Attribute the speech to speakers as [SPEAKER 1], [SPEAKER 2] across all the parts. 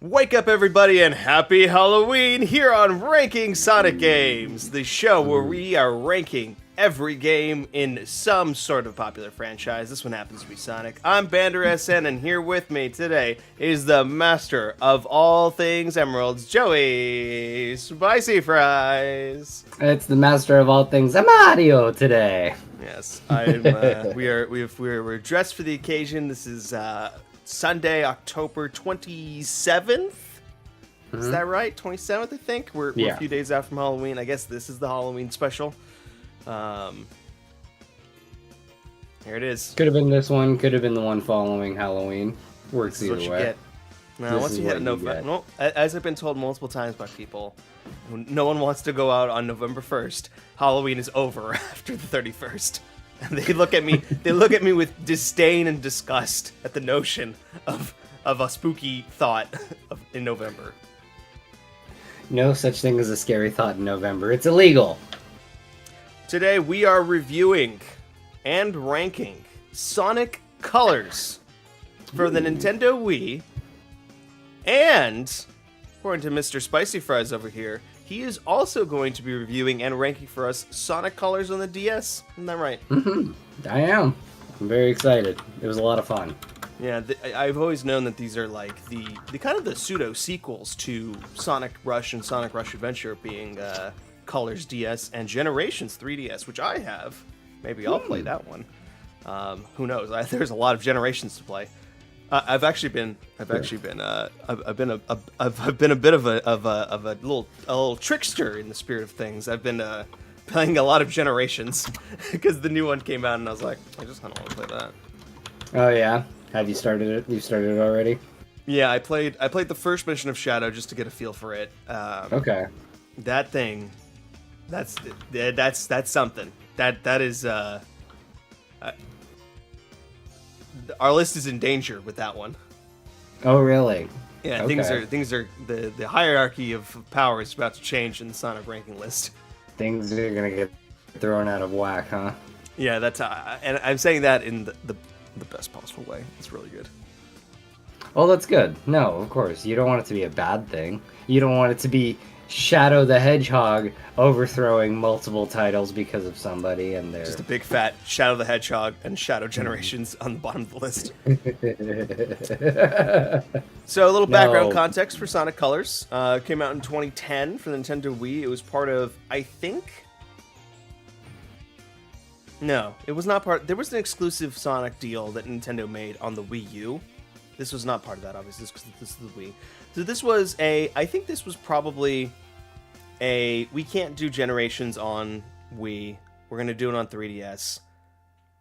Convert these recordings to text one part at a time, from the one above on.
[SPEAKER 1] Wake up, everybody, and happy Halloween here on Ranking Sonic Games, the show where we are ranking every game in some sort of popular franchise. This one happens to be Sonic. I'm Bander SN, and here with me today is the master of all things emeralds, Joey Spicy Fries.
[SPEAKER 2] It's the master of all things, Mario, today.
[SPEAKER 1] Yes, we're dressed for the occasion. This is Sunday, October 27th. Is that right? 27th, I think. We're a few days out from Halloween. I guess this is the Halloween special. Here it is.
[SPEAKER 2] Could have been this one. Could have been the one following Halloween. Works either way. Get.
[SPEAKER 1] Now, once you hit November, well, as I've been told multiple times by people, no one wants to go out on November 1st. Halloween is over after the 31st. And they look at me. They look at me with disdain and disgust at the notion of a spooky thought in November.
[SPEAKER 2] No such thing as a scary thought in November. It's illegal.
[SPEAKER 1] Today we are reviewing and ranking Sonic Colors for the Nintendo Wii, and according to Mr. Spicy Fries over here, he is also going to be reviewing and ranking for us Sonic Colors on the DS. Isn't that right?
[SPEAKER 2] I am. I'm very excited. It was a lot of fun.
[SPEAKER 1] Yeah, I've always known that these are like the kind of the pseudo sequels to Sonic Rush and Sonic Rush Adventure, being Colors DS and Generations 3DS, which I have. Maybe I'll play that one. Who knows? There's a lot of Generations to play. I've been a bit of a little trickster in the spirit of things. I've been playing a lot of Generations because the new one came out, and I was like, I just kind of want to play that.
[SPEAKER 2] Oh yeah, have you started it? You started it already?
[SPEAKER 1] Yeah, I played the first mission of Shadow just to get a feel for it.
[SPEAKER 2] Okay.
[SPEAKER 1] That thing, that's something. That is. Our list is in danger with that one.
[SPEAKER 2] Oh, really?
[SPEAKER 1] Yeah,
[SPEAKER 2] okay.
[SPEAKER 1] things are the hierarchy of power is about to change in the Sonic ranking list.
[SPEAKER 2] Things are gonna get thrown out of whack, huh?
[SPEAKER 1] Yeah, that's and I'm saying that in the best possible way. It's really good.
[SPEAKER 2] Oh, that's good. No, of course. You don't want it to be a bad thing. You don't want it to be Shadow the Hedgehog overthrowing multiple titles because of somebody and their...
[SPEAKER 1] Just a big fat Shadow the Hedgehog and Shadow Generations on the bottom of the list. So a little background context for Sonic Colors. Came out in 2010 for the Nintendo Wii. It was part of, I think... No, it was not part... There was an exclusive Sonic deal that Nintendo made on the Wii U. This was not part of that, obviously, because this is the Wii. So this was I think this was probably we can't do Generations on Wii. We're gonna do it on 3DS.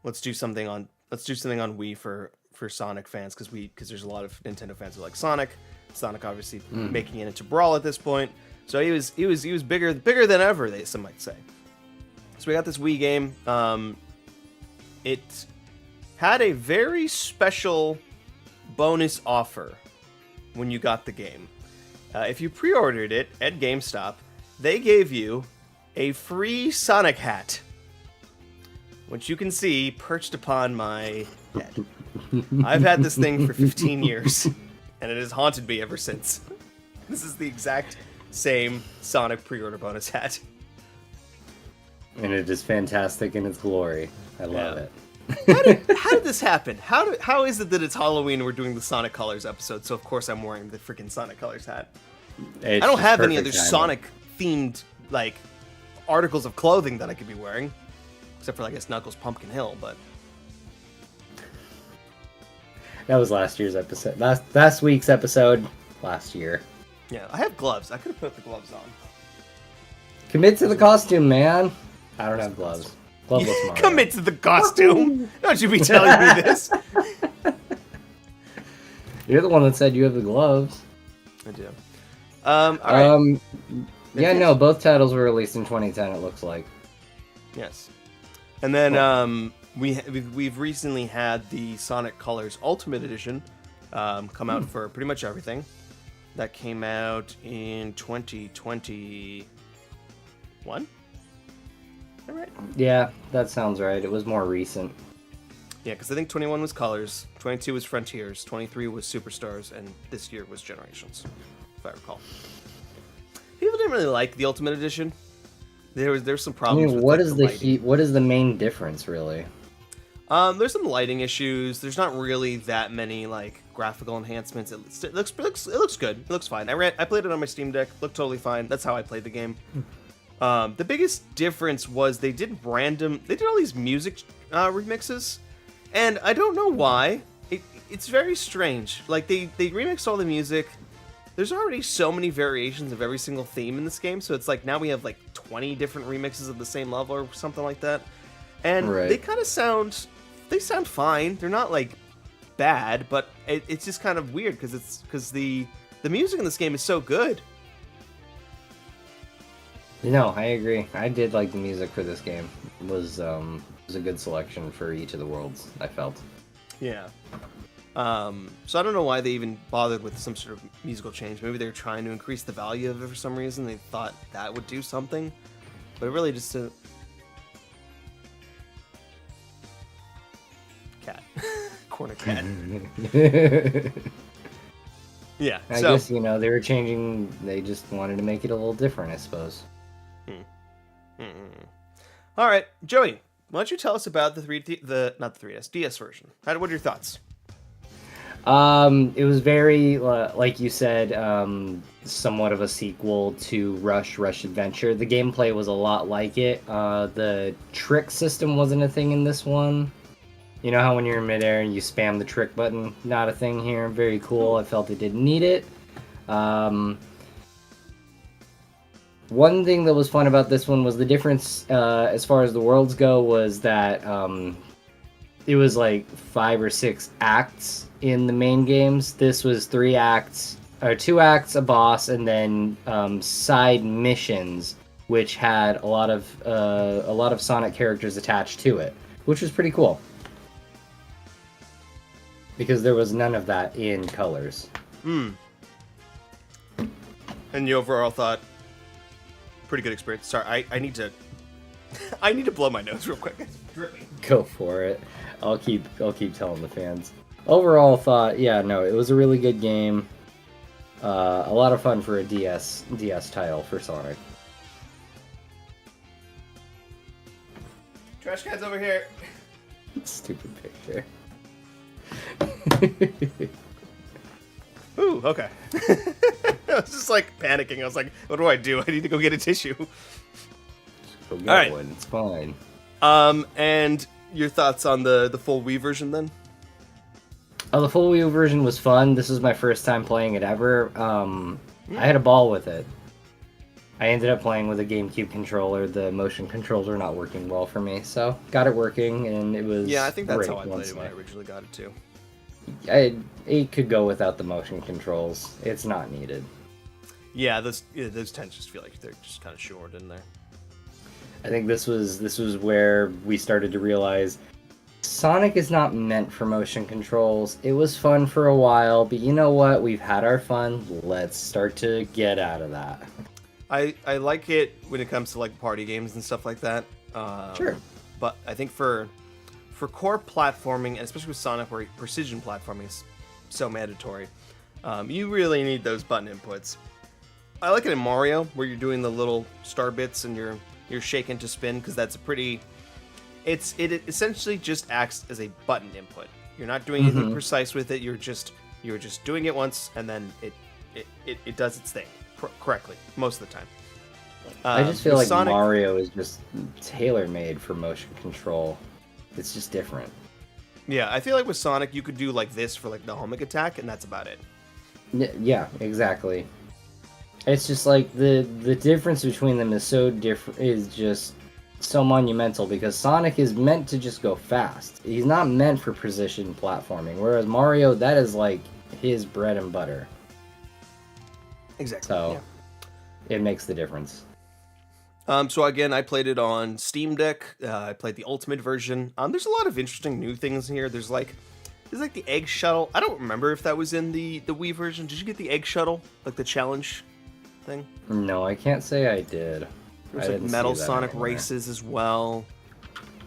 [SPEAKER 1] Let's do something on Wii for Sonic fans, because there's a lot of Nintendo fans who like Sonic. Sonic obviously making it into Brawl at this point. So he was bigger than ever, some might say. So we got this Wii game. It had a very special bonus offer when you got the game. If you pre-ordered it at GameStop, they gave you a free Sonic hat, which you can see perched upon my head. I've had this thing for 15 years, and it has haunted me ever since. This is the exact same Sonic pre-order bonus hat.
[SPEAKER 2] And it is fantastic in its glory. I love it.
[SPEAKER 1] How did this happen? How is it that it's Halloween and we're doing the Sonic Colors episode, so of course I'm wearing the freaking Sonic Colors hat? I don't have any other Sonic-themed, like, articles of clothing that I could be wearing. Except for, I guess, Knuckles Pumpkin Hill, but...
[SPEAKER 2] That was last year's episode. Last week's episode, last year.
[SPEAKER 1] Yeah, I have gloves. I could have put the gloves on.
[SPEAKER 2] Commit to the costume, man. I don't have gloves.
[SPEAKER 1] Commit to the costume. Don't you be telling me this.
[SPEAKER 2] You're the one that said you have the gloves.
[SPEAKER 1] I do. All right.
[SPEAKER 2] Yeah, no, both titles were released in 2010, it looks like.
[SPEAKER 1] Yes. And then we've recently had the Sonic Colors Ultimate Edition come out for pretty much everything. That came out in 2021. Is that right?
[SPEAKER 2] Yeah, that sounds right. It was more recent.
[SPEAKER 1] Yeah, because I think 21 was Colors, 22 was Frontiers, 23 was Superstars, and this year was Generations, if I recall. People didn't really like the Ultimate Edition. There's some
[SPEAKER 2] I
[SPEAKER 1] problems
[SPEAKER 2] mean,
[SPEAKER 1] with
[SPEAKER 2] what
[SPEAKER 1] like,
[SPEAKER 2] is
[SPEAKER 1] the
[SPEAKER 2] the
[SPEAKER 1] lighting.
[SPEAKER 2] what is the main difference really?
[SPEAKER 1] There's some lighting issues. There's not really that many like graphical enhancements. It looks good. It looks fine. I played it on my Steam Deck. Looked totally fine. That's how I played the game. The biggest difference was they did all these music remixes, and I don't know why. It's very strange. Like they remixed all the music. There's already so many variations of every single theme in this game, so it's like now we have like 20 different remixes of the same level or something like that. And
[SPEAKER 2] Right.
[SPEAKER 1] they kind of sound fine. They're not like bad, but it's just kind of weird because the music in this game is so good.
[SPEAKER 2] No, I agree. I did like the music for this game. It was a good selection for each of the worlds, I felt.
[SPEAKER 1] Yeah. So I don't know why they even bothered with some sort of musical change. Maybe they were trying to increase the value of it for some reason. They thought that would do something, but it really just cat corner cat. Yeah.
[SPEAKER 2] I
[SPEAKER 1] So
[SPEAKER 2] guess, they were changing, they just wanted to make it a little different, I suppose.
[SPEAKER 1] all right, Joey, why don't you tell us about not the 3DS, DS version? What are your thoughts?
[SPEAKER 2] It was very, like you said, somewhat of a sequel to Rush Adventure. The gameplay was a lot like it. The trick system wasn't a thing in this one. You know how when you're in midair and you spam the trick button? Not a thing here. Very cool. I felt it didn't need it. One thing that was fun about this one was the difference, as far as the worlds go, was that it was like 5 or 6 acts in the main games. This was 3 acts, or 2 acts, a boss, and then side missions, which had a lot of Sonic characters attached to it, which was pretty cool. Because there was none of that in Colors.
[SPEAKER 1] And the overall thought, pretty good experience. Sorry, I need to I need to blow my nose real quick. It's dripping.
[SPEAKER 2] Go for it. I'll keep telling the fans. Overall thought, yeah, no, it was a really good game. A lot of fun for a DS title for Sonic.
[SPEAKER 1] Trash can's over here.
[SPEAKER 2] Stupid picture.
[SPEAKER 1] Ooh, okay. I was just like panicking. I was like, what do? I need to go get a tissue.
[SPEAKER 2] Go get
[SPEAKER 1] All right.
[SPEAKER 2] one. It's fine.
[SPEAKER 1] And your thoughts on the full Wii version then?
[SPEAKER 2] Oh, the full Wii version was fun. This was my first time playing it ever. I had a ball with it. I ended up playing with a GameCube controller. The motion controller not working well for me, so got it working, and it was
[SPEAKER 1] Yeah, I think that's
[SPEAKER 2] great
[SPEAKER 1] how I played
[SPEAKER 2] once
[SPEAKER 1] it when I originally got it too.
[SPEAKER 2] It could go without the motion controls. It's not needed.
[SPEAKER 1] Yeah, those tend to just feel like they're just kind of short in there.
[SPEAKER 2] I think this was where we started to realize Sonic is not meant for motion controls. It was fun for a while, but you know what? We've had our fun. Let's start to get out of that.
[SPEAKER 1] I like it when it comes to like party games and stuff like that.
[SPEAKER 2] Sure.
[SPEAKER 1] But I think for core platforming, and especially with Sonic, where precision platforming is so mandatory, you really need those button inputs. I like it in Mario, where you're doing the little star bits and you're shaking to spin, because that's a pretty. It essentially just acts as a button input. You're not doing anything precise with it. You're just doing it once, and then it does its thing correctly most of the time.
[SPEAKER 2] I just feel like
[SPEAKER 1] Sonic,
[SPEAKER 2] Mario is just tailor-made for motion control. It's just different.
[SPEAKER 1] Yeah, I feel like with Sonic, you could do like this for like the homing attack, and that's about it.
[SPEAKER 2] Yeah, exactly. It's just like the difference between them is just so monumental, because Sonic is meant to just go fast. He's not meant for precision platforming, whereas Mario, that is like his bread and butter.
[SPEAKER 1] Exactly.
[SPEAKER 2] So it makes the difference.
[SPEAKER 1] So again, I played it on Steam Deck. I played the Ultimate version. There's a lot of interesting new things in here. There's like the egg shuttle. I don't remember if that was in the Wii version. Did you get the egg shuttle, like the challenge thing?
[SPEAKER 2] No, I can't say I did.
[SPEAKER 1] There's like metal Sonic races as well.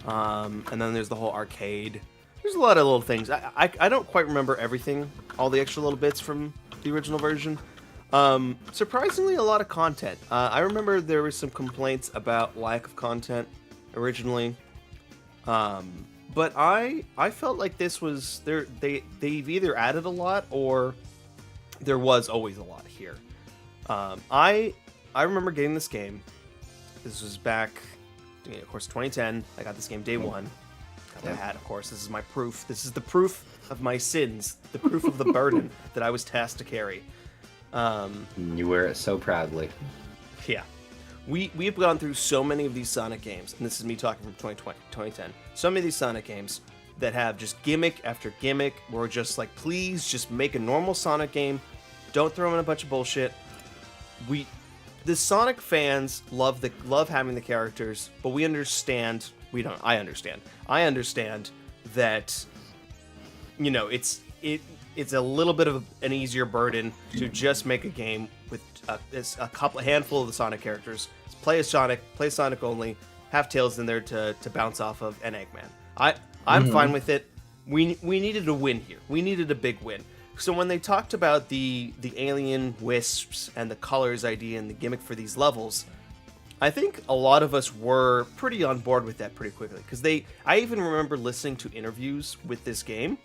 [SPEAKER 1] And then there's the whole arcade. There's a lot of little things. I don't quite remember everything, all the extra little bits from the original version. Surprisingly, a lot of content. I remember there were some complaints about lack of content originally. But I felt like this was they've either added a lot or there was always a lot here. I remember getting this game. This was back, of course, 2010. I got this game day one. Got my hat, of course. This is my proof. This is the proof of my sins. The proof of the burden that I was tasked to carry.
[SPEAKER 2] You wear it so proudly.
[SPEAKER 1] Yeah. We've gone through so many of these Sonic games, and this is me talking from 2010. So many of these Sonic games that have just gimmick after gimmick. We're just like, please just make a normal Sonic game. Don't throw in a bunch of bullshit. The Sonic fans love having the characters, but we understand. We don't. I understand. I understand that, it's a little bit of an easier burden to just make a game with a handful of the Sonic characters. Play as Sonic, play Sonic only, have Tails in there to bounce off of, and Eggman. I'm fine with it. We needed a win here. We needed a big win. So when they talked about the alien wisps and the colors idea and the gimmick for these levels, I think a lot of us were pretty on board with that pretty quickly. Because I even remember listening to interviews with this game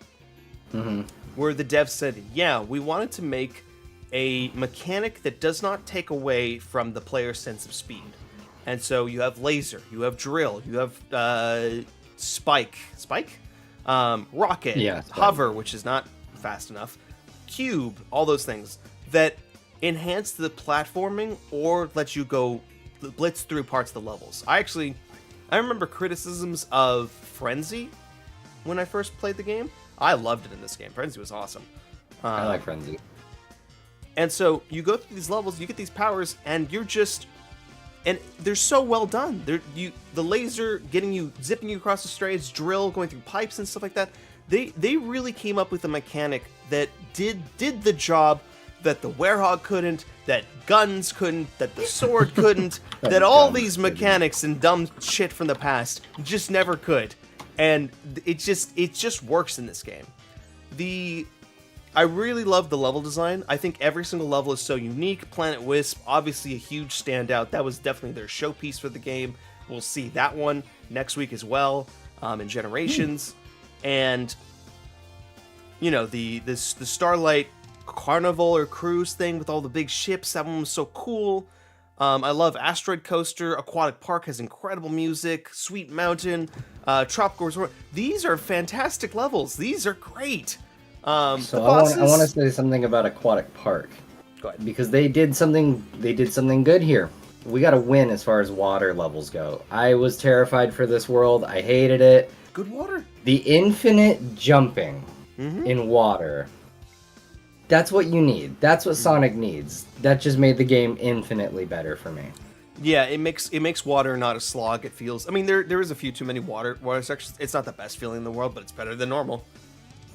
[SPEAKER 1] where the devs said, yeah, we wanted to make a mechanic that does not take away from the player's sense of speed. And so you have laser, you have drill, you have spike, rocket, hover, which is not fast enough, cube, all those things that enhance the platforming or let you go blitz through parts of the levels. I remember criticisms of Frenzy when I first played the game. I loved it in this game. Frenzy was awesome.
[SPEAKER 2] I like Frenzy.
[SPEAKER 1] And so you go through these levels, you get these powers, and and they're so well done. The laser zipping you across the straits, drill going through pipes and stuff like that. They really came up with a mechanic that did the job that the Werehog couldn't, that guns couldn't, that the sword couldn't, that all these mechanics and dumb shit from the past just never could. And it just works in this game. I really love the level design. I think every single level is so unique. Planet Wisp, obviously a huge standout. That was definitely their showpiece for the game. We'll see that one next week as well, in Generations. And, the Starlight Carnival or Cruise thing with all the big ships, that one was so cool. I love Asteroid Coaster. Aquatic Park has incredible music. Sweet Mountain, Tropical Resort. These are fantastic levels. These are great.
[SPEAKER 2] So I want to say something about Aquatic Park.
[SPEAKER 1] Go ahead.
[SPEAKER 2] Because they did something good here. We got to win as far as water levels go. I was terrified for this world. I hated it.
[SPEAKER 1] Good water.
[SPEAKER 2] The infinite jumping in water. That's what you need. That's what Sonic needs. That just made the game infinitely better for me.
[SPEAKER 1] Yeah, it makes water not a slog. It feels. I mean, there is a few too many water sections. It's not the best feeling in the world, but it's better than normal.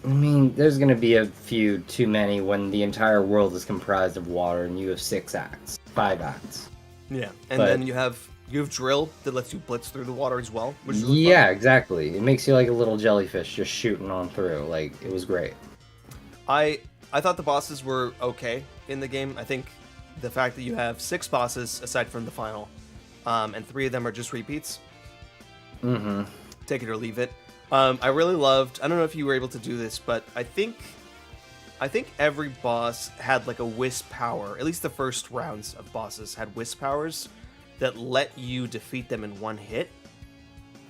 [SPEAKER 2] I mean, there's going to be a few too many when the entire world is comprised of water and you have 5 acts.
[SPEAKER 1] Yeah, and then you have drill that lets you blitz through the water as well. Which is
[SPEAKER 2] really fun. Exactly. It makes you like a little jellyfish just shooting on through. Like, it was great.
[SPEAKER 1] I thought the bosses were okay in the game. I think the fact that you have 6 bosses aside from the final, and 3 of them are just repeats. Take it or leave it. I really loved. I don't know if you were able to do this, but I think every boss had like a wisp power. At least the first rounds of bosses had wisp powers that let you defeat them in one hit.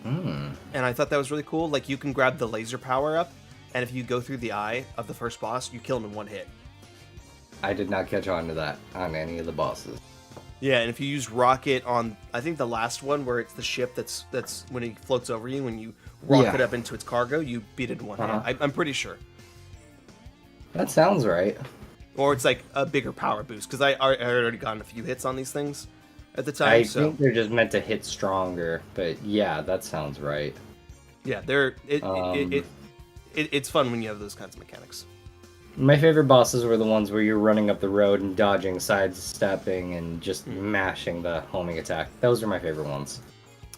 [SPEAKER 1] And I thought that was really cool. Like, you can grab the laser power up, and if you go through the eye of the first boss, you kill him in one hit.
[SPEAKER 2] I did not catch on to that on any of the bosses.
[SPEAKER 1] Yeah, and if you use rocket on, I think the last one where it's the ship that's when he floats over you, when you rocket up into its cargo, you beat it in one hit. I'm pretty sure.
[SPEAKER 2] That sounds right.
[SPEAKER 1] Or it's like a bigger power boost, because I already gotten a few hits on these things at the time.
[SPEAKER 2] I think they're just meant to hit stronger, but yeah, that sounds right.
[SPEAKER 1] Yeah, it's fun when you have those kinds of mechanics.
[SPEAKER 2] My favorite bosses were the ones where you're running up the road and dodging, sidestepping, and just mashing the homing attack. Those are my favorite ones.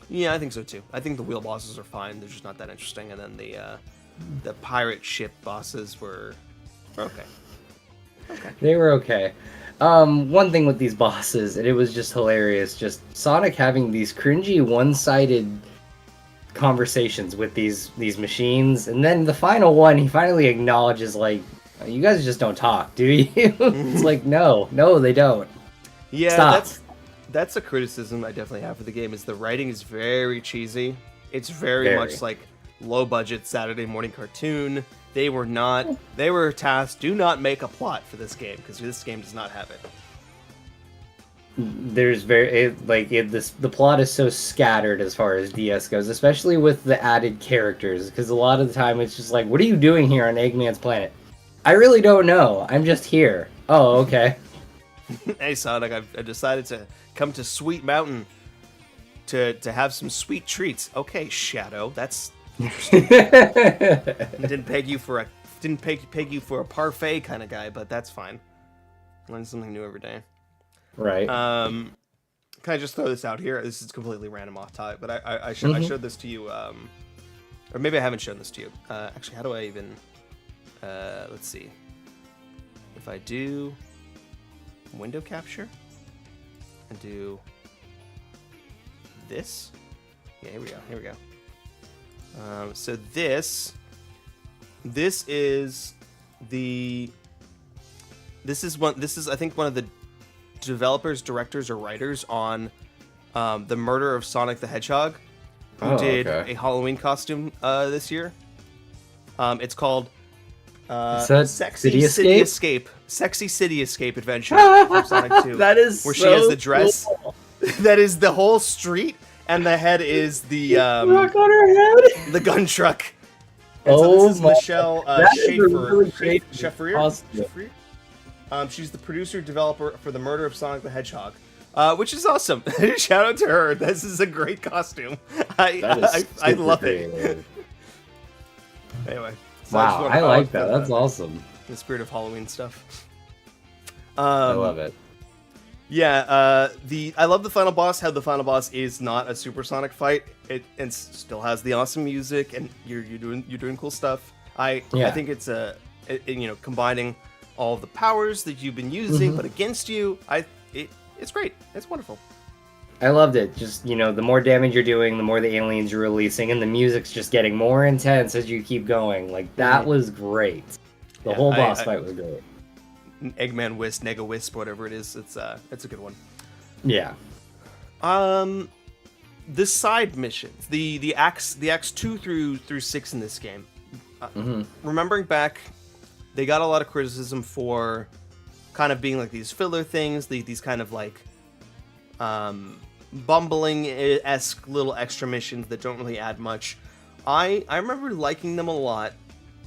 [SPEAKER 1] Yeah, I think so too. I think the wheel bosses are fine. They're just not that interesting. And then the pirate ship bosses were okay. Okay.
[SPEAKER 2] They were okay. One thing with these bosses, and it was just hilarious, just Sonic having these cringy one-sided conversations with these machines, and then the final one, he finally acknowledges, like, you guys just don't talk, do you? It's like, no, they don't.
[SPEAKER 1] Yeah,
[SPEAKER 2] Stop.
[SPEAKER 1] that's a criticism I definitely have for the game. Is the writing is very cheesy. It's very much like low budget Saturday morning cartoon. They were tasked, do not make a plot for this game, because this game does not have it.
[SPEAKER 2] There's the plot is so scattered as far as DS goes, especially with the added characters, because a lot of the time it's just like, what are you doing here on Eggman's planet? I really don't know. I'm just here. Oh, okay.
[SPEAKER 1] Hey Sonic, I've decided to come to Sweet Mountain to have some sweet treats. Okay, Shadow, that's interesting. Didn't peg you for a parfait kind of guy, but that's fine. Learn something new every day.
[SPEAKER 2] Right.
[SPEAKER 1] Can I just throw this out here? This is completely random off topic, but I showed this to you, or maybe I haven't shown this to you. Actually, how do I even? Let's see. If I do window capture and do this, yeah, here we go. So this is I think one of the developers, directors, or writers on the murder of Sonic the Hedgehog, who did a Halloween costume this year. It's called Sexy City Escape. Sexy City Escape Adventure from Sonic 2.
[SPEAKER 2] That is
[SPEAKER 1] where she has the dress. Cool. That is the whole street, and the head is the
[SPEAKER 2] rock on her head.
[SPEAKER 1] The gun truck. And so this is Michelle Shafrir. She's the producer developer for the murder of Sonic the Hedgehog, which is awesome. Shout out to her. This is a great costume. I love it. Anyway.
[SPEAKER 2] Wow, I like that. That's awesome.
[SPEAKER 1] The spirit of Halloween stuff.
[SPEAKER 2] I love it.
[SPEAKER 1] Yeah, I love the final boss. How the final boss is not a supersonic fight. It still has the awesome music, and you're doing cool stuff. I think it's combining all the powers that you've been using, but against you, it's great. It's wonderful.
[SPEAKER 2] I loved it. Just, the more damage you're doing, the more the aliens you're releasing, and the music's just getting more intense as you keep going. Like, that was great. The whole boss fight was great.
[SPEAKER 1] Eggman Wisp, Nega Wisp, whatever it is, it's a good one.
[SPEAKER 2] Yeah.
[SPEAKER 1] The side missions, the acts 2 through 6 in this game. Remembering back, they got a lot of criticism for kind of being like these filler things, these kind of like bumbling-esque little extra missions that don't really add much. I remember liking them a lot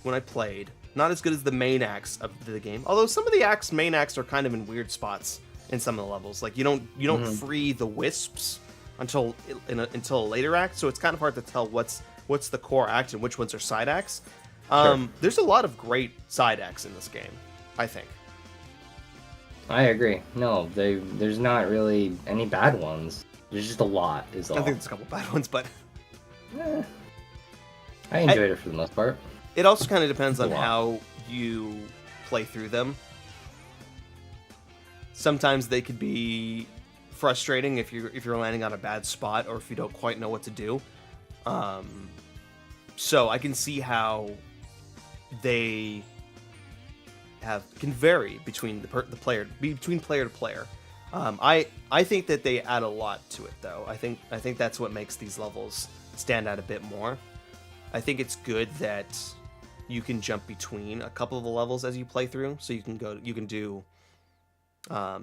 [SPEAKER 1] when I played. Not as good as the main acts of the game, although some of the main acts are kind of in weird spots in some of the levels. Like you don't free the wisps until a later act, so it's kind of hard to tell what's the core act and which ones are side acts. There's a lot of great side acts in this game, I think.
[SPEAKER 2] I agree. No, there's not really any bad ones. There's just a lot, is all.
[SPEAKER 1] I think there's a couple bad ones, but
[SPEAKER 2] I enjoyed it for the most part.
[SPEAKER 1] It also kind of depends on how you play through them. Sometimes they could be frustrating if you're landing on a bad spot or if you don't quite know what to do. So I can see how they can vary between player to player. I think that they add a lot to it, though. I think that's what makes these levels stand out a bit more. I think it's good that you can jump between a couple of the levels as you play through, so you can do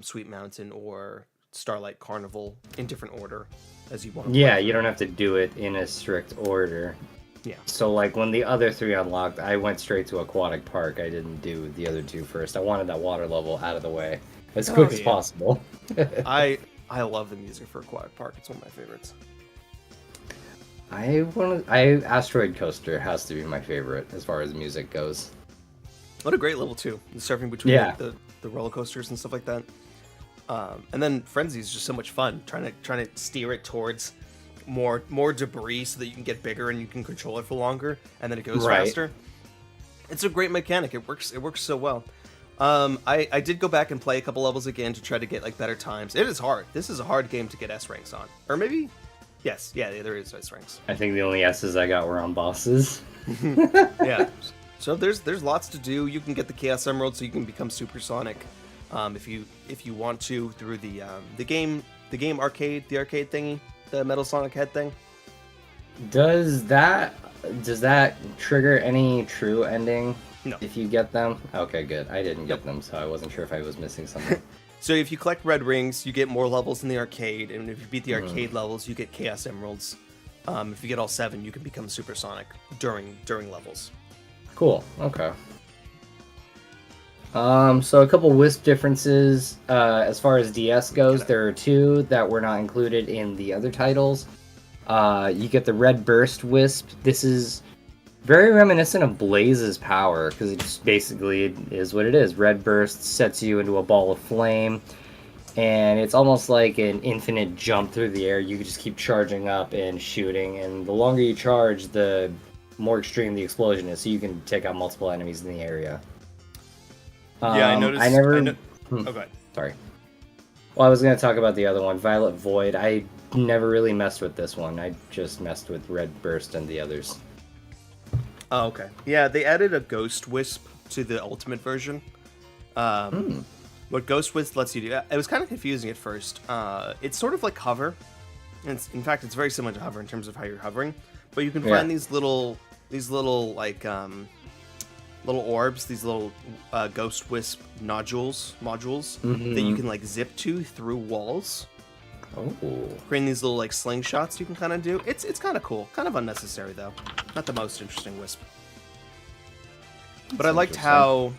[SPEAKER 1] Sweet Mountain or Starlight Carnival in different order as you want.
[SPEAKER 2] Yeah, you don't have to do it in a strict order.
[SPEAKER 1] Yeah.
[SPEAKER 2] So like when the other 3 unlocked, I went straight to Aquatic Park. I didn't do the other 2 first. I wanted that water level out of the way as quick as possible.
[SPEAKER 1] I love the music for Aquatic Park. It's one of my favorites.
[SPEAKER 2] Asteroid Coaster has to be my favorite as far as music goes.
[SPEAKER 1] What a great level too. The surfing between the roller coasters and stuff like that. And then Frenzy is just so much fun. Trying to steer it towards more debris so that you can get bigger and you can control it for longer, and then it goes
[SPEAKER 2] Right.
[SPEAKER 1] faster. It's a great mechanic. It works so well. I did go back and play a couple levels again to try to get like better times. It is hard. This is a hard game to get S ranks on, or maybe, yes, yeah, there is S ranks.
[SPEAKER 2] I think the only S's I got were on bosses.
[SPEAKER 1] Yeah. So there's lots to do. You can get the Chaos Emerald, so you can become Supersonic, if you want to, through the game arcade thingy, the Metal Sonic head thing.
[SPEAKER 2] Does that trigger any true ending?
[SPEAKER 1] No.
[SPEAKER 2] If you get them? Okay, good. I didn't get them, so I wasn't sure if I was missing something.
[SPEAKER 1] So if you collect red rings, you get more levels in the arcade, and if you beat the arcade levels, you get Chaos Emeralds. If you get all 7, you can become Supersonic during levels.
[SPEAKER 2] Cool. Okay. So a couple Wisp differences. As far as DS goes, there are 2 that were not included in the other titles. You get the Red Burst Wisp. This is very reminiscent of Blaze's power, because it just basically is what it is. Red Burst sets you into a ball of flame, and it's almost like an infinite jump through the air. You can just keep charging up and shooting, and the longer you charge, the more extreme the explosion is, so you can take out multiple enemies in the area.
[SPEAKER 1] Yeah, I noticed. Oh, go ahead.
[SPEAKER 2] Sorry. Well, I was going to talk about the other one, Violet Void. I never really messed with this one. I just messed with Red Burst and the others.
[SPEAKER 1] Oh, okay. Yeah, they added a Ghost Wisp to the Ultimate version. What Ghost Wisp lets you do, it was kind of confusing at first. It's sort of like hover. In fact, it's very similar to hover in terms of how you're hovering. But you can find these little like little orbs, these little Ghost Wisp modules that you can like zip to through walls.
[SPEAKER 2] Oh.
[SPEAKER 1] Creating these little like slingshots you can kind of do. It's kind of cool. Kind of unnecessary though. Not the most interesting Wisp. But I liked how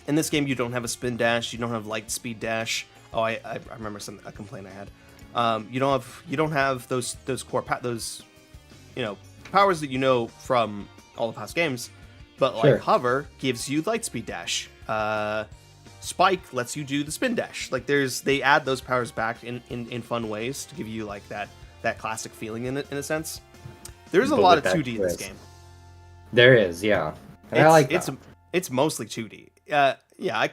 [SPEAKER 1] in this game you don't have a spin dash, you don't have light speed dash. Oh, I remember a complaint I had. You don't have those core powers that you know from all the past games. But like hover gives you light speed dash. Spike lets you do the spin dash. Like they add those powers back in fun ways to give you like that classic feeling in a sense. There's a lot of 2D in this game.
[SPEAKER 2] There is, yeah. And I like that.
[SPEAKER 1] It's mostly 2D. Yeah, I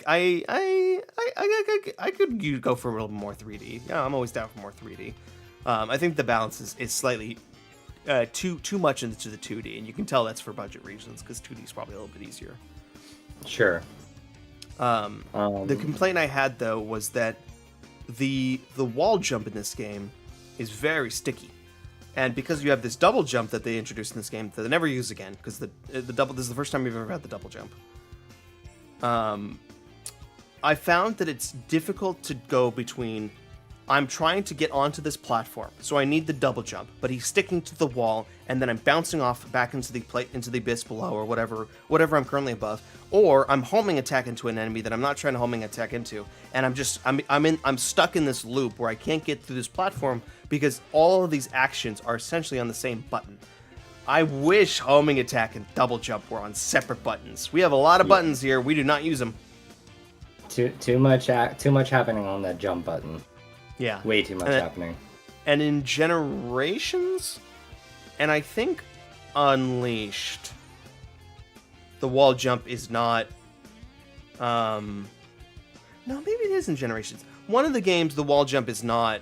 [SPEAKER 1] could go for a little more 3D. Yeah, I'm always down for more 3D. I think the balance is slightly too much into the 2D, and you can tell that's for budget reasons because 2D is probably a little bit easier.
[SPEAKER 2] Sure.
[SPEAKER 1] The complaint I had though was that the wall jump in this game is very sticky, and because you have this double jump that they introduced in this game that they never use again, because the double, this is the first time we've ever had the double jump. I found that it's difficult to go between I'm trying to get onto this platform, so I need the double jump, but he's sticking to the wall, and then I'm bouncing off back into the abyss below, or whatever I'm currently above, or I'm homing attack into an enemy that I'm not trying to homing attack into, and I'm stuck in this loop where I can't get through this platform because all of these actions are essentially on the same button. I wish homing attack and double jump were on separate buttons. We have a lot of buttons here. We do not use them.
[SPEAKER 2] Too much happening on that jump button.
[SPEAKER 1] Yeah.
[SPEAKER 2] Way too much happening.
[SPEAKER 1] And in Generations, and I think Unleashed, the wall jump is not... No, maybe it is in Generations. One of the games, the wall jump is not...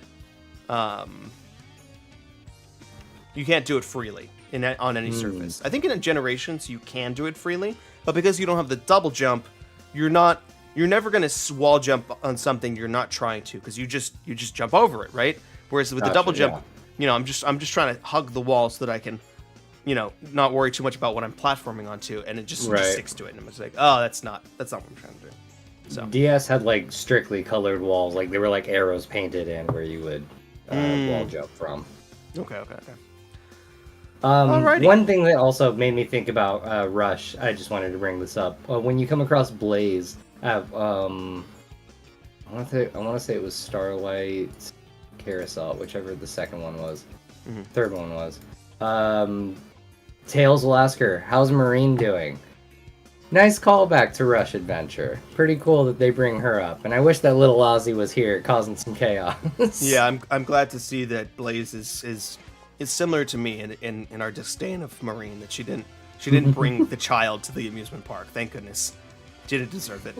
[SPEAKER 1] You can't do it freely on any surface. I think in Generations, you can do it freely, but because you don't have the double jump, you're never going to wall jump on something you're not trying to, because you just jump over it, right? Whereas with the double jump, I'm just trying to hug the wall so that I can, not worry too much about what I'm platforming onto, and it just sticks to it, and I'm just like, oh, that's not what I'm trying to do. So
[SPEAKER 2] DS had like strictly colored walls, like they were like arrows painted in where you would wall jump from.
[SPEAKER 1] Okay.
[SPEAKER 2] One thing that also made me think about Rush, I just wanted to bring this up. When you come across Blaze, I want to say it was Starlight Carousel, whichever the second one was. Third one was. Tails will ask her, how's Marine doing? Nice callback to Rush Adventure. Pretty cool that they bring her up, and I wish that little Ozzy was here causing some chaos.
[SPEAKER 1] Yeah, I'm glad to see that Blaze is similar to me in our disdain of Marine, that she didn't bring the child to the amusement park. Thank goodness. She didn't deserve it.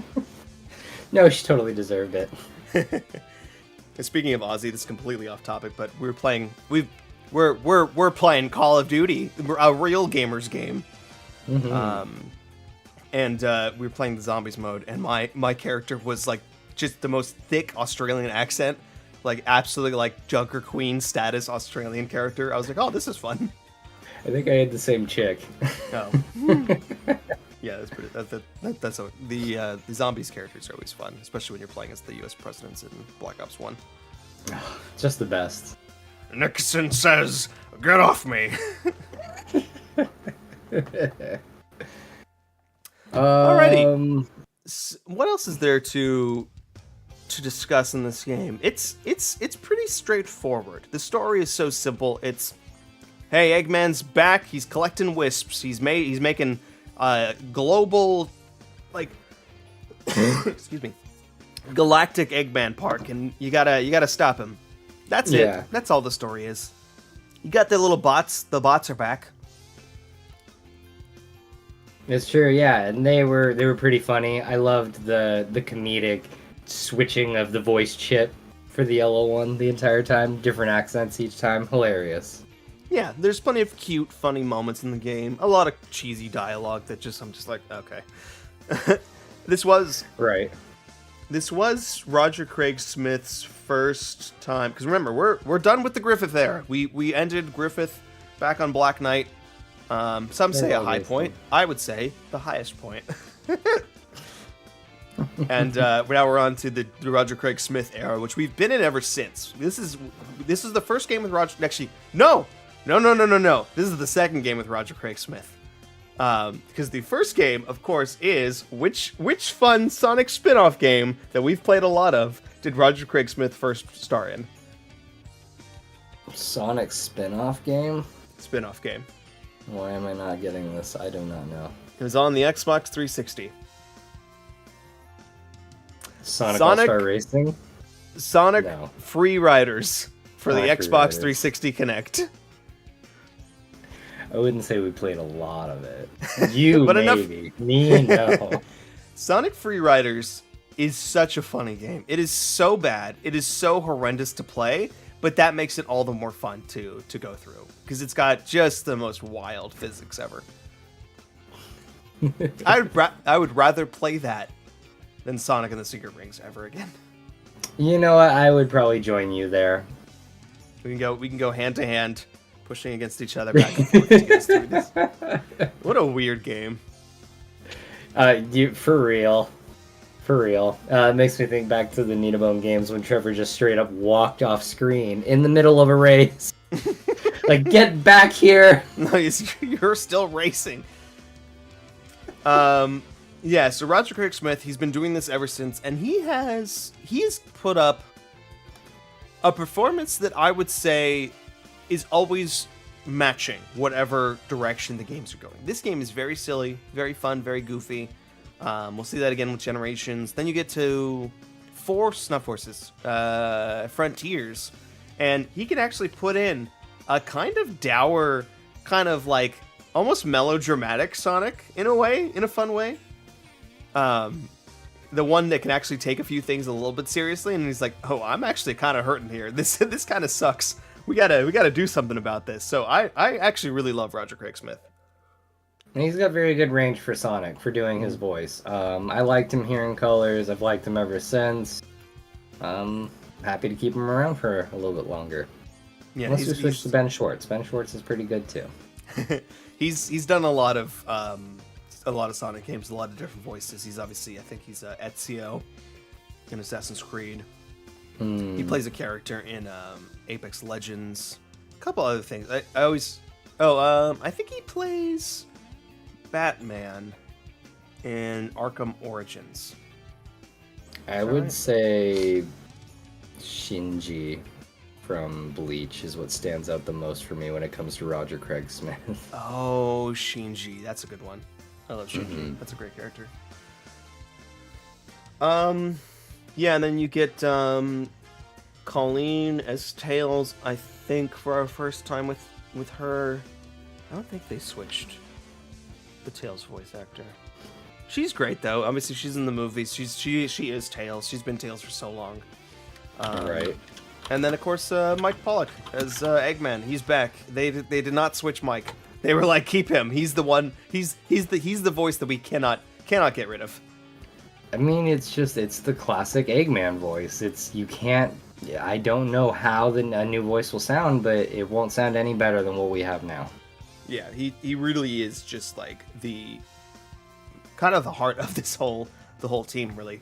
[SPEAKER 2] No, she totally deserved it.
[SPEAKER 1] And speaking of Ozzy, this is completely off topic, but we're playing Call of Duty, a real gamers game.
[SPEAKER 2] Mm-hmm.
[SPEAKER 1] And we were playing the zombies mode, and my character was like just the most thick Australian accent, like absolutely like Junker Queen status Australian character. I was like, oh, this is fun.
[SPEAKER 2] I think I had the same chick.
[SPEAKER 1] Oh. Yeah, that's pretty. The zombies characters are always fun, especially when you're playing as the U.S. presidents in Black Ops 1.
[SPEAKER 2] Just the best.
[SPEAKER 1] Nixon says, "Get off me." Alrighty. What else is there to discuss in this game? It's pretty straightforward. The story is so simple. It's, hey, Eggman's back. He's collecting wisps. He's making global, like, excuse me, galactic Eggman Park, and you gotta stop him. That's it. That's all the story is. You got the little bots. The bots are back.
[SPEAKER 2] It's true, yeah, and they were pretty funny. I loved the comedic switching of the voice chip for the yellow one the entire time, different accents each time. Hilarious.
[SPEAKER 1] Yeah, there's plenty of cute, funny moments in the game. A lot of cheesy dialogue that I'm just like, okay. This was Roger Craig Smith's first time, because remember, we're done with the Griffith era. We ended Griffith back on Black Knight. Some say a high point. I would say the highest point. And now we're on to the Roger Craig Smith era, which we've been in ever since. This is the first game with Roger. Actually, no. This is the second game with Roger Craig Smith. Because the first game, of course, is which fun Sonic spin-off game that we've played a lot of did Roger Craig Smith first star in?
[SPEAKER 2] Sonic spin-off game?
[SPEAKER 1] Spin-off game.
[SPEAKER 2] Why am I not getting this? I do not know.
[SPEAKER 1] It was on the Xbox 360.
[SPEAKER 2] Sonic All-Star Racing?
[SPEAKER 1] Sonic Free Riders for the Xbox 360 Connect.
[SPEAKER 2] I wouldn't say we played a lot of it. You
[SPEAKER 1] but
[SPEAKER 2] maybe. Me, no.
[SPEAKER 1] Sonic Free Riders is such a funny game. It is so bad. It is so horrendous to play, but that makes it all the more fun to go through. Because it's got just the most wild physics ever. I would rather play that than Sonic and the Secret Rings ever again.
[SPEAKER 2] You know what? I would probably join you there.
[SPEAKER 1] We can go hand to hand, pushing against each other back and forth to get us through this. What a weird game.
[SPEAKER 2] For real. It makes me think back to the Needabone games when Trevor just straight up walked off screen in the middle of a race. Like, get back here!
[SPEAKER 1] No, you're still racing. Yeah, so Roger Craig Smith, he's been doing this ever since, and he's put up a performance that I would say is always matching whatever direction the games are going. This game is very silly, very fun, very goofy. We'll see that again with Generations. Then you get to Frontiers, and he can actually put in a kind of dour, kind of like almost melodramatic Sonic in a way, in a fun way. The one that can actually take a few things a little bit seriously, and he's like, "Oh, I'm actually kind of hurting here. This kind of sucks. We gotta do something about this." So I actually really love Roger Craig Smith.
[SPEAKER 2] And he's got very good range for Sonic, for doing his voice. I liked him here in Colors. I've liked him ever since. Happy to keep him around for a little bit longer. Yeah, unless we switch to Ben Schwartz. Ben Schwartz is pretty good too.
[SPEAKER 1] He's done a lot of Sonic games, a lot of different voices. He's obviously, I think he's Ezio in Assassin's Creed. He plays a character in Apex Legends. A couple other things. I think he plays Batman in Arkham Origins.
[SPEAKER 2] I would say Shinji from Bleach is what stands out the most for me when it comes to Roger Craig Smith.
[SPEAKER 1] Oh, Shinji. That's a good one. I love Shinji.
[SPEAKER 2] Mhm.
[SPEAKER 1] That's a great character. Yeah, and then you get Colleen as Tails. I think for our first time with her. I don't think they switched the Tails voice actor. She's great though. Obviously, she's in the movies. She is Tails. She's been Tails for so long.
[SPEAKER 2] Right.
[SPEAKER 1] And then of course Mike Pollock as Eggman. He's back. They did not switch Mike. They were like, keep him. He's the one. He's the voice that we cannot get rid of.
[SPEAKER 2] I mean, it's the classic Eggman voice. You can't. I don't know how a new voice will sound, but it won't sound any better than what we have now.
[SPEAKER 1] Yeah, he really is just like the kind of the heart of the whole team, really.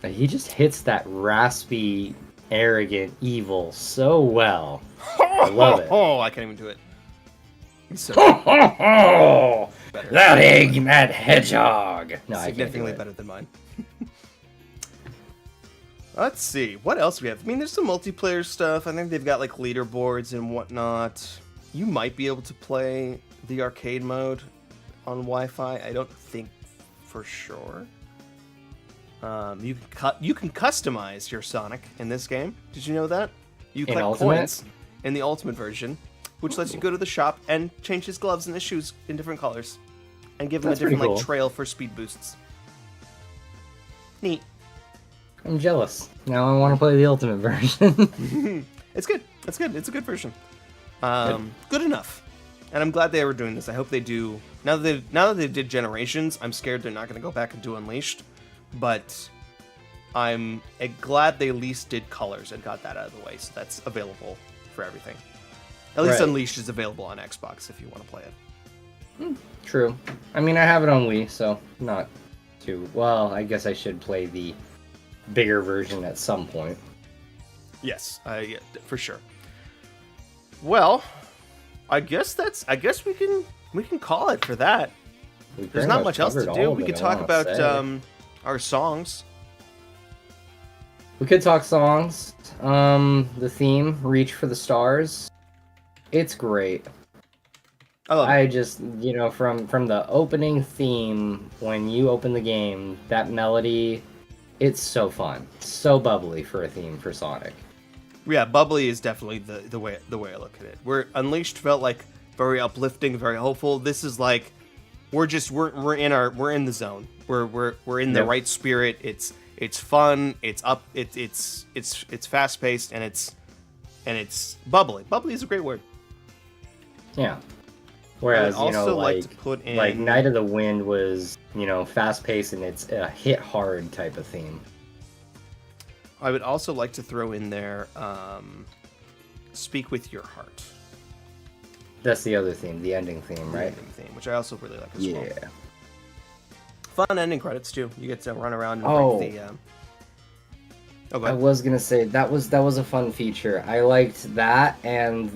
[SPEAKER 2] He just hits that raspy, arrogant, evil so well. I love it.
[SPEAKER 1] Oh, I can't even do it. He's so
[SPEAKER 2] that egg, that hedgehog. No,
[SPEAKER 1] significantly better than mine. Let's see, what else we have? I mean, there's some multiplayer stuff. I think they've got like leaderboards and whatnot. You might be able to play the arcade mode on Wi-Fi. I don't think for sure. You can customize your Sonic in this game. Did you know that? You collect coins in the Ultimate version, which lets you go to the shop and change his gloves and his shoes in different colors, and give him a different like trail for speed boosts. Neat.
[SPEAKER 2] I'm jealous. Now I want to play the Ultimate version.
[SPEAKER 1] It's good. It's good. It's a good version. Good enough. And I'm glad they were doing this. I hope they do. Now that they did Generations, I'm scared they're not going to go back and do Unleashed. But I'm glad they at least did Colors and got that out of the way, so that's available for everything. At least Unleashed is available on Xbox if you want to play it.
[SPEAKER 2] True. I mean, I have it on Wii, so not too... Well, I guess I should play the bigger version at some point.
[SPEAKER 1] Yes, yeah, for sure. Well, I guess we can call it for that. There's not much else to do. We could talk about our songs.
[SPEAKER 2] We could talk songs. The theme, Reach for the Stars. It's great. I just, from the opening theme, when you open the game, that melody, it's so fun. So bubbly for a theme for Sonic.
[SPEAKER 1] Yeah, bubbly is definitely the way I look at it. Where Unleashed felt like very uplifting, very hopeful. This is like we're in the zone. We're in the right spirit. It's fun. It's fast paced and it's bubbly. Bubbly is a great word.
[SPEAKER 2] Yeah. Whereas
[SPEAKER 1] like to put in...
[SPEAKER 2] like Night of the Wind was fast paced and it's a hit hard type of theme.
[SPEAKER 1] I would also like to throw in there Speak With Your Heart.
[SPEAKER 2] That's the other theme, the ending theme, right?
[SPEAKER 1] The ending theme, which I also really like as well.
[SPEAKER 2] Yeah.
[SPEAKER 1] Fun ending credits too. You get to run around and break the
[SPEAKER 2] I was gonna say that was a fun feature. I liked that, and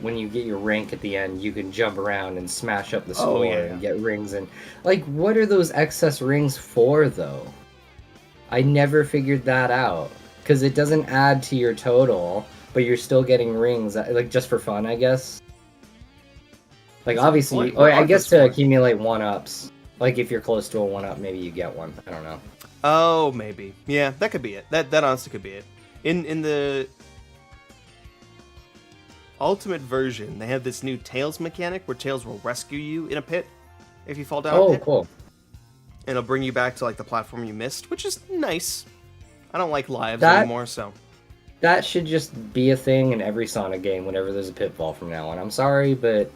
[SPEAKER 2] when you get your rank at the end, you can jump around and smash up the score and get rings. And what are those excess rings for, though? I never figured that out, because it doesn't add to your total, but you're still getting rings, just for fun, I guess. Obviously, I guess to accumulate 1-ups. If you're close to a 1-up, maybe you get one. I don't know.
[SPEAKER 1] Oh, maybe. Yeah, that could be it. That honestly could be it. In the Ultimate version, they have this new Tails mechanic where Tails will rescue you in a pit if you fall down a pit.
[SPEAKER 2] Oh, cool.
[SPEAKER 1] And it'll bring you back to the platform you missed, which is nice. I don't like lives anymore, so...
[SPEAKER 2] That should just be a thing in every Sonic game whenever there's a pitfall from now on. I'm sorry, but...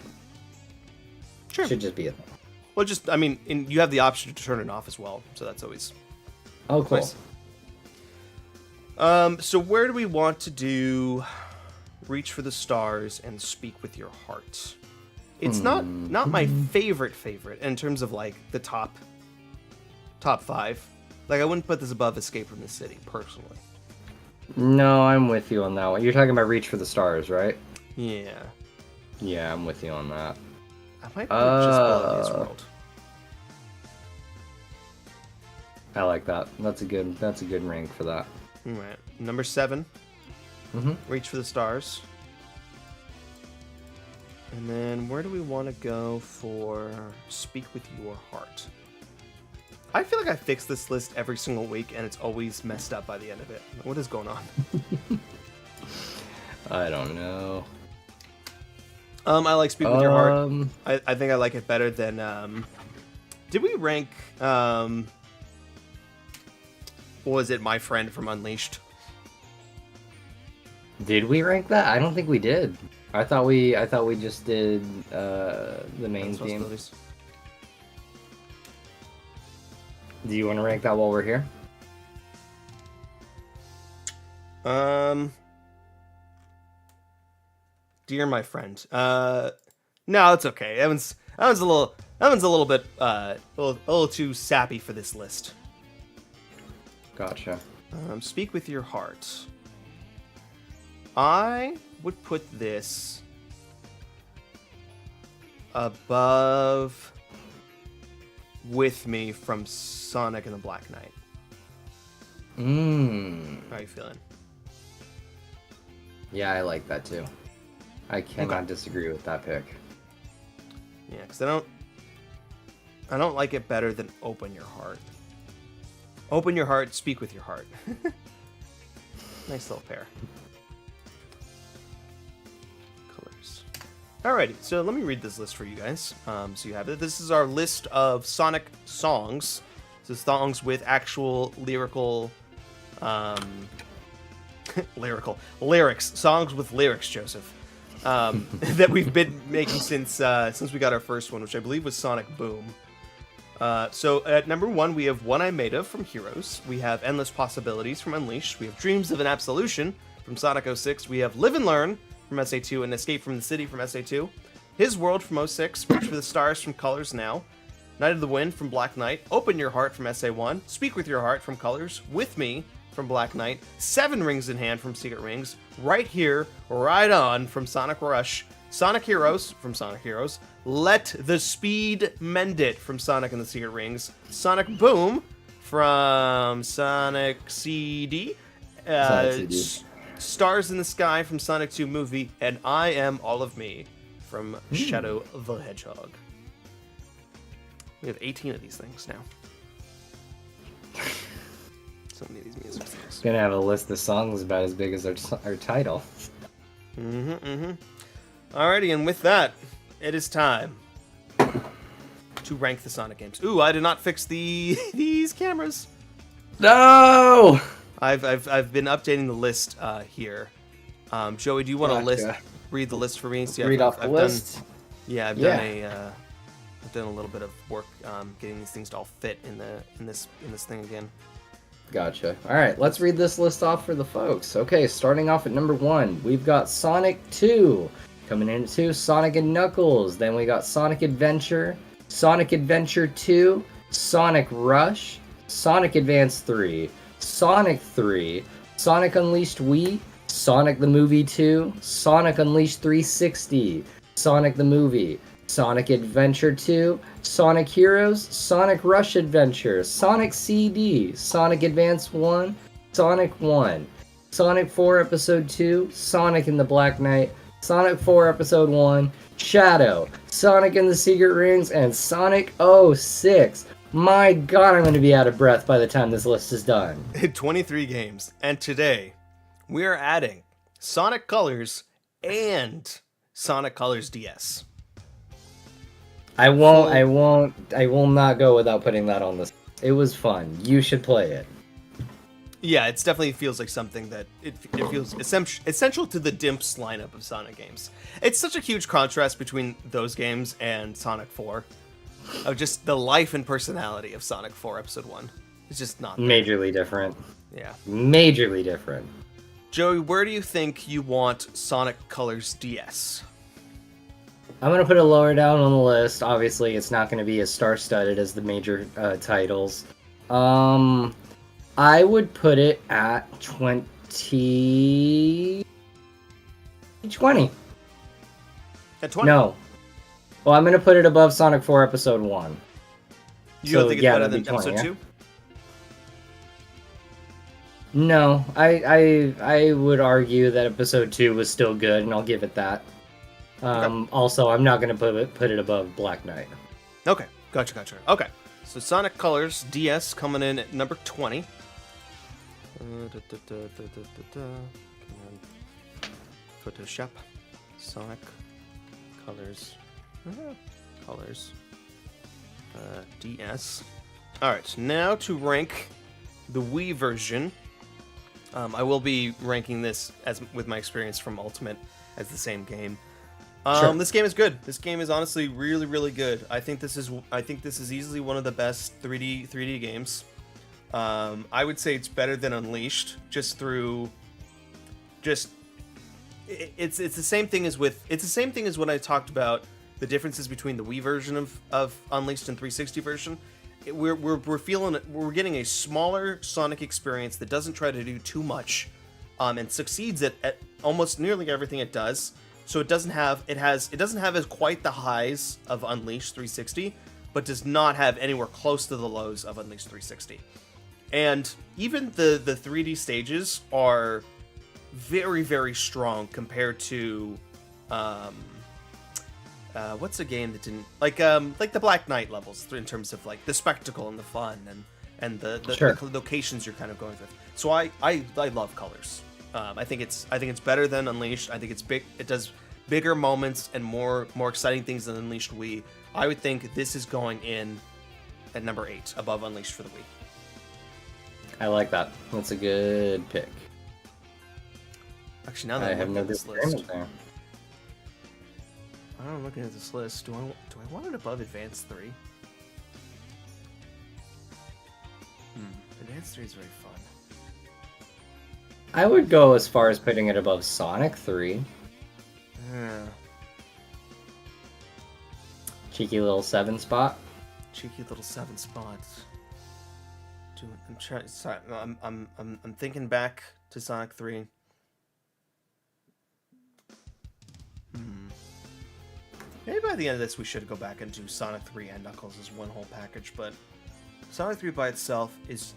[SPEAKER 1] Sure.
[SPEAKER 2] It should just be a thing.
[SPEAKER 1] Well, you have the option to turn it off as well, so that's always...
[SPEAKER 2] Oh, cool.
[SPEAKER 1] Nice. So where do we want to do Reach for the Stars and Speak With Your Heart? It's not my favorite in terms of the top 5. I wouldn't put this above Escape from the City, personally.
[SPEAKER 2] No, I'm with you on that one. You're talking about Reach for the Stars, right?
[SPEAKER 1] Yeah.
[SPEAKER 2] Yeah, I'm with you on that.
[SPEAKER 1] I might put it just below His World.
[SPEAKER 2] I like that. That's a good rank for that.
[SPEAKER 1] All right. Number 7.
[SPEAKER 2] Mm-hmm.
[SPEAKER 1] Reach for the Stars. And then where do we want to go for Speak with Your Heart? I feel like I fix this list every single week, and it's always messed up by the end of it. What is going on?
[SPEAKER 2] I don't know.
[SPEAKER 1] I like Speak with Your Heart. I think I like it better than. Did we rank? What was it? My Friend from Unleashed.
[SPEAKER 2] Did we rank that? I don't think we did. I thought we just did the main theme. Do you want to rank that while we're here?
[SPEAKER 1] Dear My Friend. No, it's okay. Evan's a little bit a little too sappy for this list.
[SPEAKER 2] Gotcha.
[SPEAKER 1] Speak with Your Heart. I would put this above With Me from Sonic and the Black Knight. How are you feeling?
[SPEAKER 2] Yeah, I like that too. I cannot disagree with that pick.
[SPEAKER 1] Yeah, because I don't like it better than Open Your Heart. Open Your Heart, Speak with Your Heart. Nice little pair. Colors. Alrighty, so let me read this list for you guys. So you have it. This is our list of Sonic songs. So songs with actual lyrical, lyrics. Songs with lyrics, Joseph. That we've been making since we got our first one, which I believe was Sonic Boom. So at number 1, we have One I Made Of from Heroes. We have Endless Possibilities from Unleashed. We have Dreams of an Absolution from Sonic 06. We have Live and Learn from SA2 and Escape from the City from SA2. His World from 06. Reach for the Stars from Colors Now. Night of the Wind from Black Knight. Open Your Heart from SA1. Speak with Your Heart from Colors. With Me from Black Knight. 7 Rings in Hand from Secret Rings. Right Here, Right On from Sonic Rush. Sonic Heroes from Sonic Heroes. Let the Speed Mend It from Sonic and the Secret Rings. Sonic Boom from Sonic CD. Stars in the Sky from Sonic 2 Movie. And I Am All of Me from Shadow the Hedgehog. We have 18 of these things now. So many of these music things.
[SPEAKER 2] Gonna have a list of songs about as big as our title.
[SPEAKER 1] Alrighty, and with that, it is time to rank the Sonic games. Ooh, I did not fix these cameras.
[SPEAKER 2] No!
[SPEAKER 1] I've been updating the list here. Joey, do you want to read the list for me? See,
[SPEAKER 2] read off the list.
[SPEAKER 1] I've done a little bit of work getting these things to all fit in this thing again.
[SPEAKER 2] Gotcha. All right, let's read this list off for the folks. Okay, starting off at number 1, we've got Sonic 2. Coming in at 2, Sonic and Knuckles. Then we got Sonic Adventure, Sonic Adventure 2, Sonic Rush, Sonic Advance 3, Sonic 3, Sonic Unleashed Wii, Sonic the Movie 2, Sonic Unleashed 360, Sonic the Movie, Sonic Adventure 2, Sonic Heroes, Sonic Rush Adventure, Sonic CD, Sonic Advance 1, Sonic 1, Sonic 4 Episode 2, Sonic and the Black Knight, Sonic 4 Episode 1, Shadow, Sonic and the Secret Rings, and Sonic 06. My god, I'm going to be out of breath by the time this list is done.
[SPEAKER 1] 23 games. And today, we are adding Sonic Colors and Sonic Colors DS.
[SPEAKER 2] I will not go without putting that on this. It was fun. You should play it.
[SPEAKER 1] Yeah, it definitely feels like something that it feels essential to the Dimps lineup of Sonic games. It's such a huge contrast between those games and Sonic 4. Of just the life and personality of Sonic 4 Episode 1. It's just not there.
[SPEAKER 2] Majorly different.
[SPEAKER 1] Yeah.
[SPEAKER 2] Majorly different.
[SPEAKER 1] Joey, where do you think you want Sonic Colors DS?
[SPEAKER 2] I'm going to put it lower down on the list. Obviously, it's not going to be as star-studded as the major titles. I would put it at 20.
[SPEAKER 1] At 20?
[SPEAKER 2] No. Well, I'm going to put it above Sonic 4 Episode 1.
[SPEAKER 1] You don't think it's better than 20, Episode 2?
[SPEAKER 2] No. I would argue that Episode 2 was still good, and I'll give it that. Also, I'm not gonna put it above Black Knight.
[SPEAKER 1] Okay, gotcha. Okay, so Sonic Colors DS coming in at number 20. Come on. Photoshop. Sonic Colors. Colors. DS. Alright, now to rank the Wii version. I will be ranking this as with my experience from Ultimate as the same game.
[SPEAKER 2] Sure.
[SPEAKER 1] This game is good. This game is honestly really, really good. I think this is easily one of the best 3D games. I would say it's better than Unleashed, it's the same thing as when I talked about the differences between the Wii version of Unleashed and 360 version. We're getting a smaller Sonic experience that doesn't try to do too much, and succeeds at almost nearly everything it does. So it doesn't have as quite the highs of Unleashed 360, but does not have anywhere close to the lows of Unleashed 360. And even the 3D stages are very, very strong compared to what's a game that didn't like the Black Knight levels in terms of like the spectacle and the fun and the locations you're kind of going with. So I love Colors. I think it's better than Unleashed. I think it's big. It does bigger moments and more exciting things than Unleashed Wii. I would think this is going in at number 8 above Unleashed for the Wii.
[SPEAKER 2] I like that. That's a good pick.
[SPEAKER 1] Actually, now that I'm looking at this list, I'm looking at this list. Do I want it above Advance 3? Advance 3 is very fun.
[SPEAKER 2] I would go as far as putting it above Sonic 3.
[SPEAKER 1] Yeah.
[SPEAKER 2] Cheeky little 7 spot.
[SPEAKER 1] Cheeky little 7 spots. I'm trying. Sorry, I'm thinking back to Sonic 3. Maybe by the end of this, we should go back and do Sonic 3 and Knuckles as one whole package. But Sonic 3 by itself it's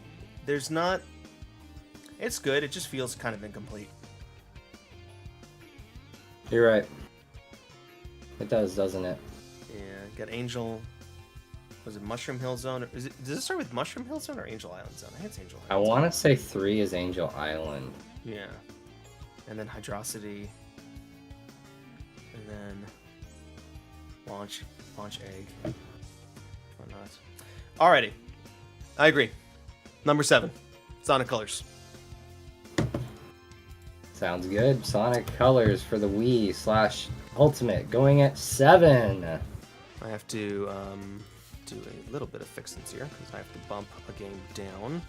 [SPEAKER 1] good. It just feels kind of incomplete.
[SPEAKER 2] You're right. It does, doesn't it?
[SPEAKER 1] Yeah, got Angel. Was it Mushroom Hill Zone? Does it start with Mushroom Hill Zone or Angel Island Zone? I think it's Angel Island.
[SPEAKER 2] I want to say 3 is Angel Island.
[SPEAKER 1] Yeah. And then Hydrocity. And then Launch Egg. Whatnot. Alrighty. I agree. Number 7. Sonic Colors.
[SPEAKER 2] Sounds good. Sonic Colors for the Wii / Ultimate going at 7.
[SPEAKER 1] I have to do a little bit of fixins here because I have to bump a game down.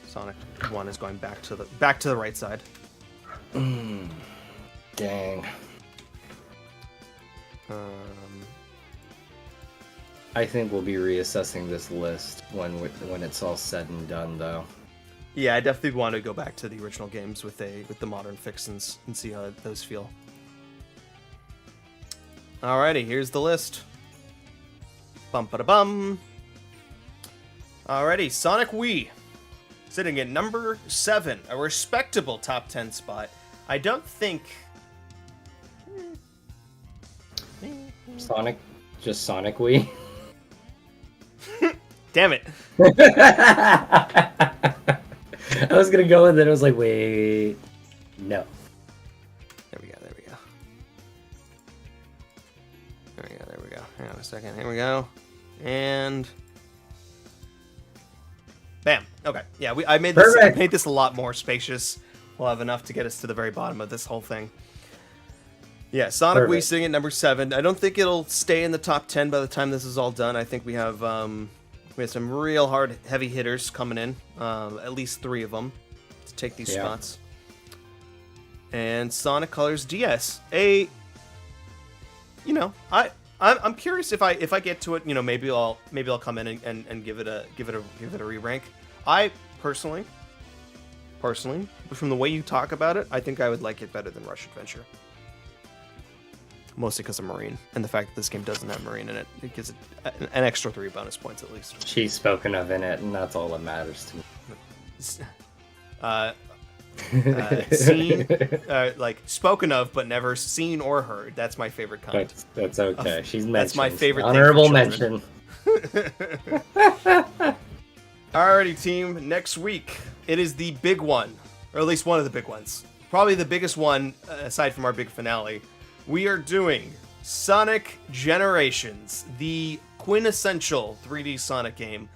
[SPEAKER 1] Sonic 1 is going back to the right side.
[SPEAKER 2] Dang. I think we'll be reassessing this list when it's all said and done, though.
[SPEAKER 1] Yeah, I definitely want to go back to the original games with the modern fixins and see how those feel. Alrighty, here's the list. Bum-ba-da-bum. Alrighty, Sonic Wii. Sitting at number 7, a respectable top 10 spot. I don't think...
[SPEAKER 2] Sonic Wii?
[SPEAKER 1] Damn it.
[SPEAKER 2] I was gonna go with it, I was like, wait... No.
[SPEAKER 1] There we go. Hang on a second. Here we go. And... Bam. Okay. Yeah, I made this a lot more spacious. We'll have enough to get us to the very bottom of this whole thing. Yeah, Sonic Wii sitting at number 7. I don't think it'll stay in the top 10 by the time this is all done. I think we have some real hard, heavy hitters coming in. At least 3 of them to take these spots. And Sonic Colors DS. I'm curious if I get to it. Maybe I'll come in and give it a re-rank. I personally, from the way you talk about it, I think I would like it better than Rush Adventure. Mostly because of Marine, and the fact that this game doesn't have Marine in it. It gives it an extra 3 bonus points at least.
[SPEAKER 2] She's spoken of in it, and that's all that matters to me.
[SPEAKER 1] Seen, like spoken of, but never seen or heard. That's my favorite kind.
[SPEAKER 2] That's okay. She's mentioned.
[SPEAKER 1] That's my favorite
[SPEAKER 2] honorable
[SPEAKER 1] thing for
[SPEAKER 2] mention.
[SPEAKER 1] Alrighty, team. Next week, it is the big one, or at least one of the big ones. Probably the biggest one, aside from our big finale. We are doing Sonic Generations, the quintessential 3D Sonic game.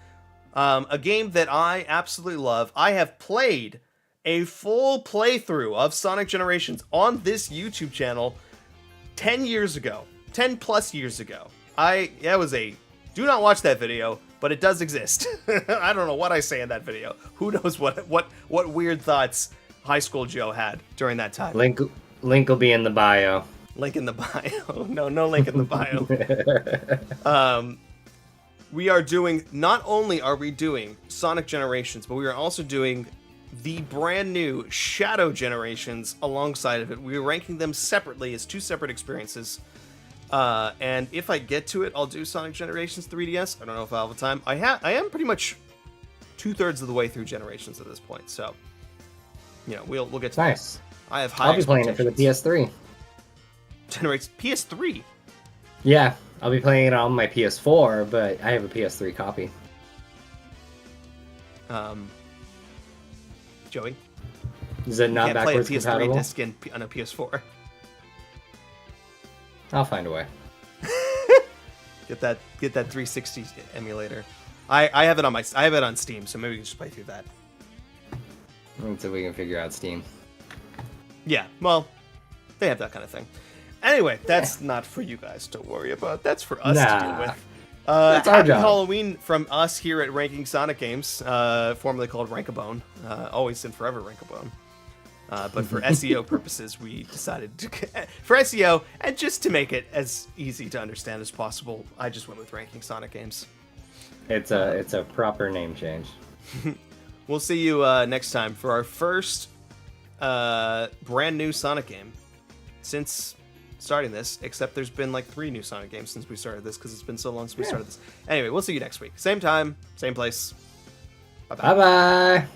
[SPEAKER 1] A game that I absolutely love. I have played a full playthrough of Sonic Generations on this YouTube channel 10 years ago. 10 plus years ago. Do not watch that video, but it does exist. I don't know what I say in that video. Who knows what weird thoughts High School Joe had during that time.
[SPEAKER 2] Link will be in the bio.
[SPEAKER 1] Link in the bio. No link in the bio. Not only are we doing Sonic Generations, but we are also doing the brand new Shadow Generations alongside of it. We're ranking them separately as two separate experiences. And if I get to it, I'll do Sonic Generations 3DS. I don't know if I'll have the time. I am pretty much 2/3 of the way through Generations at this point, so we'll get to
[SPEAKER 2] nice.
[SPEAKER 1] That. I have high
[SPEAKER 2] I'll be playing it for the PS3.
[SPEAKER 1] PS3.
[SPEAKER 2] Yeah, I'll be playing it on my PS4, but I have a PS3 copy.
[SPEAKER 1] Joey,
[SPEAKER 2] is it not backwards
[SPEAKER 1] play a PS3
[SPEAKER 2] compatible?
[SPEAKER 1] disc on a PS4.
[SPEAKER 2] I'll find a way.
[SPEAKER 1] Get that 360 emulator. I have it on Steam, so maybe we can just play through that.
[SPEAKER 2] Let's see if we can figure out Steam.
[SPEAKER 1] Yeah, well, they have that kind of thing. Anyway, that's not for you guys to worry about. That's for us to deal with.
[SPEAKER 2] That's our
[SPEAKER 1] happy
[SPEAKER 2] job.
[SPEAKER 1] Halloween from us here at Ranking Sonic Games, formerly called Rankabone, always and forever Rankabone. But for SEO purposes, we decided to, for SEO and just to make it as easy to understand as possible, I just went with Ranking Sonic Games.
[SPEAKER 2] It's a proper name change.
[SPEAKER 1] We'll see you next time for our first brand new Sonic game since starting this, except there's been like 3 new Sonic games since we started this because it's been so long since we started this. Anyway, we'll see you next week. Same time, same place. Bye-bye.
[SPEAKER 2] Bye-bye.